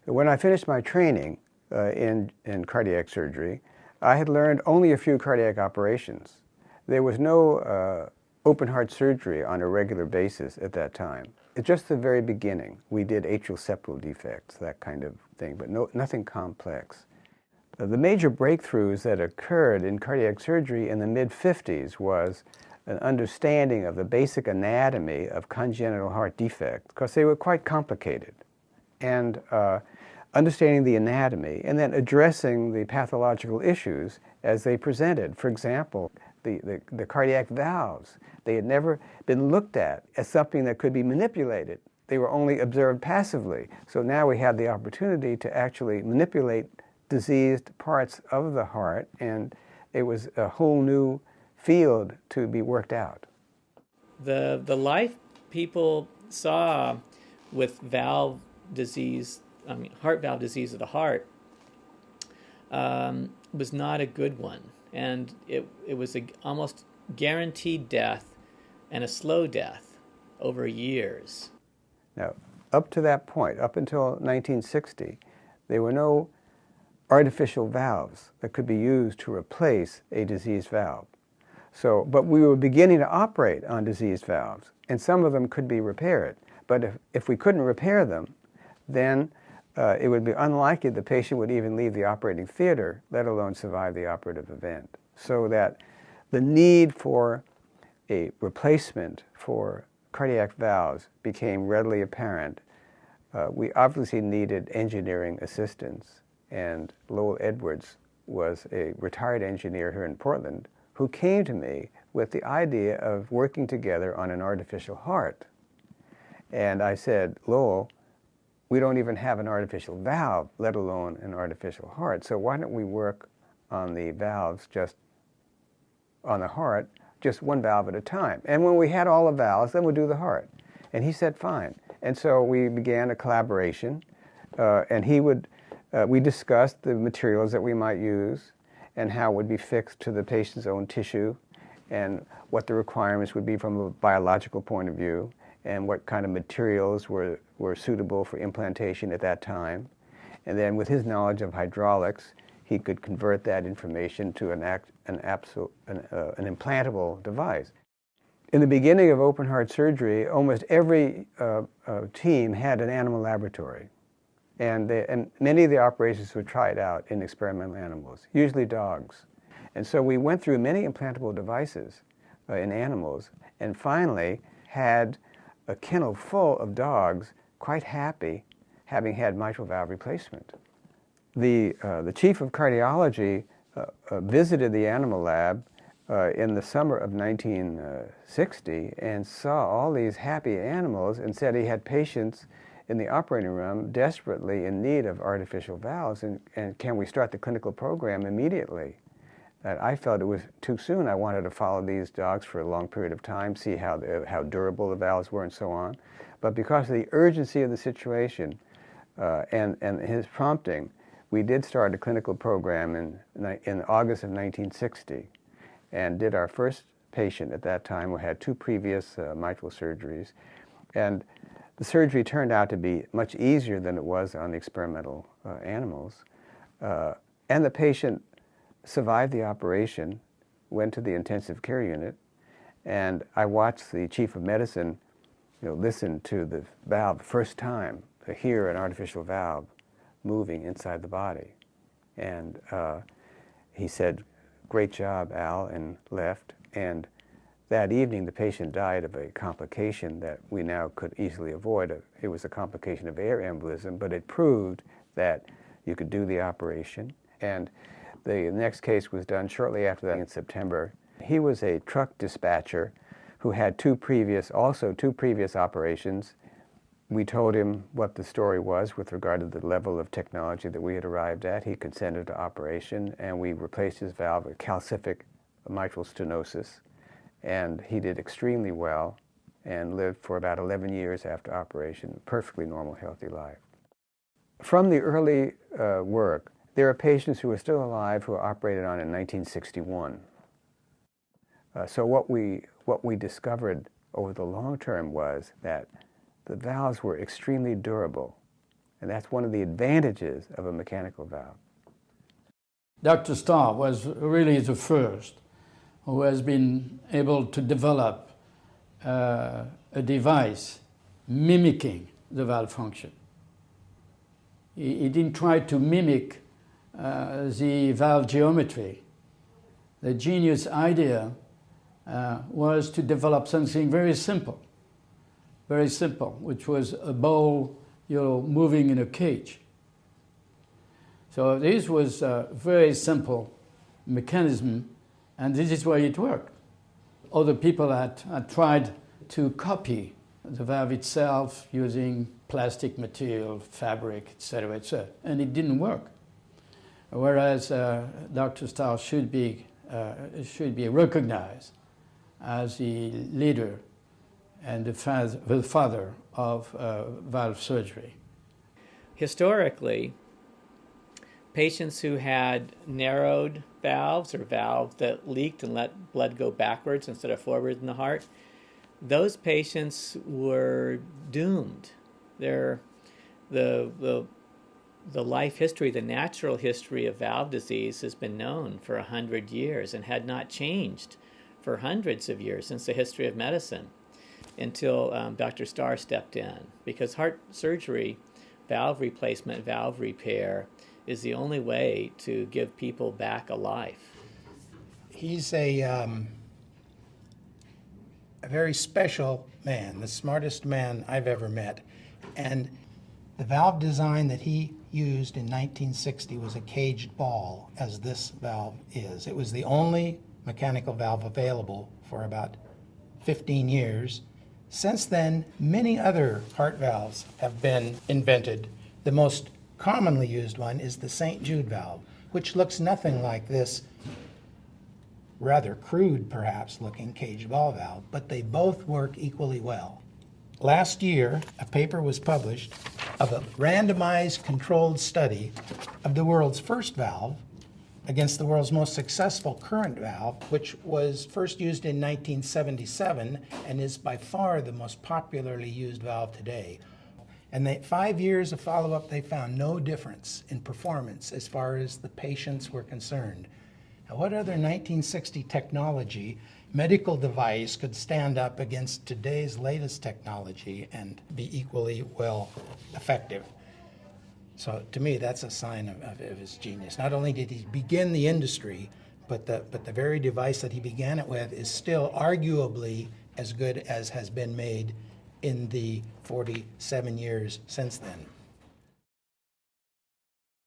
When I finished my training in cardiac surgery, I had learned only a few cardiac operations. There was no open heart surgery on a regular basis at that time. It's just the very beginning. We did atrial septal defects, that kind of thing, but nothing complex. The major breakthroughs that occurred in cardiac surgery in the mid-50s was an understanding of the basic anatomy of congenital heart defects, because they were quite complicated, and understanding the anatomy, and then addressing the pathological issues as they presented. For example, the cardiac valves. They had never been looked at as something that could be manipulated. They were only observed passively. So now we had the opportunity to actually manipulate diseased parts of the heart, and it was a whole new field to be worked out. The life people saw with valve disease, heart valve disease of the heart, was not a good one. And it was almost guaranteed death, and a slow death over years. Now, up to that point, up until 1960, there were no artificial valves that could be used to replace a diseased valve. So, but we were beginning to operate on diseased valves, and some of them could be repaired. But if we couldn't repair them, then it would be unlikely the patient would even leave the operating theater, let alone survive the operative event. So that the need for a replacement for cardiac valves became readily apparent. We obviously needed engineering assistance, and Lowell Edwards was a retired engineer here in Portland who came to me with the idea of working together on an artificial heart. And I said, Lowell, we don't even have an artificial valve, let alone an artificial heart. So why don't we work on the valves, just on the heart, just one valve at a time. And when we had all the valves, then we'll do the heart. And he said, fine. And so we began a collaboration, and we discussed the materials that we might use and how it would be fixed to the patient's own tissue, and what the requirements would be from a biological point of view, and what kind of materials were suitable for implantation at that time. And then with his knowledge of hydraulics, he could convert that information to an implantable device. In the beginning of open heart surgery, almost every team had an animal laboratory. And many of the operations were tried out in experimental animals, usually dogs. And so we went through many implantable devices in animals, and finally had a kennel full of dogs quite happy having had mitral valve replacement. The chief of cardiology visited the animal lab in the summer of 1960 and saw all these happy animals, and said he had patients in the operating room desperately in need of artificial valves, and can we start the clinical program immediately? I felt it was too soon. I wanted to follow these dogs for a long period of time, see how durable the valves were and so on. But because of the urgency of the situation and his prompting, we did start a clinical program in August of 1960, and did our first patient at that time who had 2 previous mitral surgeries. And the surgery turned out to be much easier than it was on the experimental animals. And the patient survived the operation, went to the intensive care unit, and I watched the chief of medicine listen to the valve the first time to hear an artificial valve moving inside the body. And he said, "Great job, Al," and left. And that evening, the patient died of a complication that we now could easily avoid. It was a complication of air embolism, but it proved that you could do the operation. And the next case was done shortly after that in September. He was a truck dispatcher who had 2 previous operations. We told him what the story was with regard to the level of technology that we had arrived at. He consented to operation, and we replaced his valve with calcific mitral stenosis. And he did extremely well and lived for about 11 years after operation, perfectly normal, healthy life. From the early work, there are patients who are still alive who were operated on in 1961. So what we discovered over the long term was that the valves were extremely durable, And that's one of the advantages of a mechanical valve. Dr. Starr was really the first who has been able to develop a device mimicking the valve function. He didn't try to mimic the valve geometry. The genius idea was to develop something very simple, which was a ball, moving in a cage. So this was a very simple mechanism, and this is why it worked. Other people had tried to copy the valve itself using plastic material, fabric, etc., and it didn't work. Whereas Dr. Starr should be recognized as the leader and the father of valve surgery. Historically, patients who had narrowed valves, or valves that leaked and let blood go backwards instead of forward in the heart, those patients were doomed. The life history, the natural history of valve disease has been known for 100 years and had not changed for hundreds of years since the history of medicine until Dr. Starr stepped in. Because heart surgery, valve replacement, valve repair is the only way to give people back a life. He's a very special man, the smartest man I've ever met. And the valve design that he used in 1960 was a caged ball, as this valve is. It was the only mechanical valve available for about 15 years. Since then, many other heart valves have been invented. The most commonly used one is the St. Jude valve, which looks nothing like this rather crude, perhaps, looking caged ball valve, but they both work equally well. Last year, a paper was published of a randomized controlled study of the world's first valve against the world's most successful current valve, which was first used in 1977 and is by far the most popularly used valve today. And 5 years of follow-up, they found no difference in performance as far as the patients were concerned. Now, what other 1960 technology, medical device could stand up against today's latest technology and be equally well effective? So to me, that's a sign of his genius. Not only did he begin the industry, but the very device that he began it with is still arguably as good as has been made in the 47 years since then.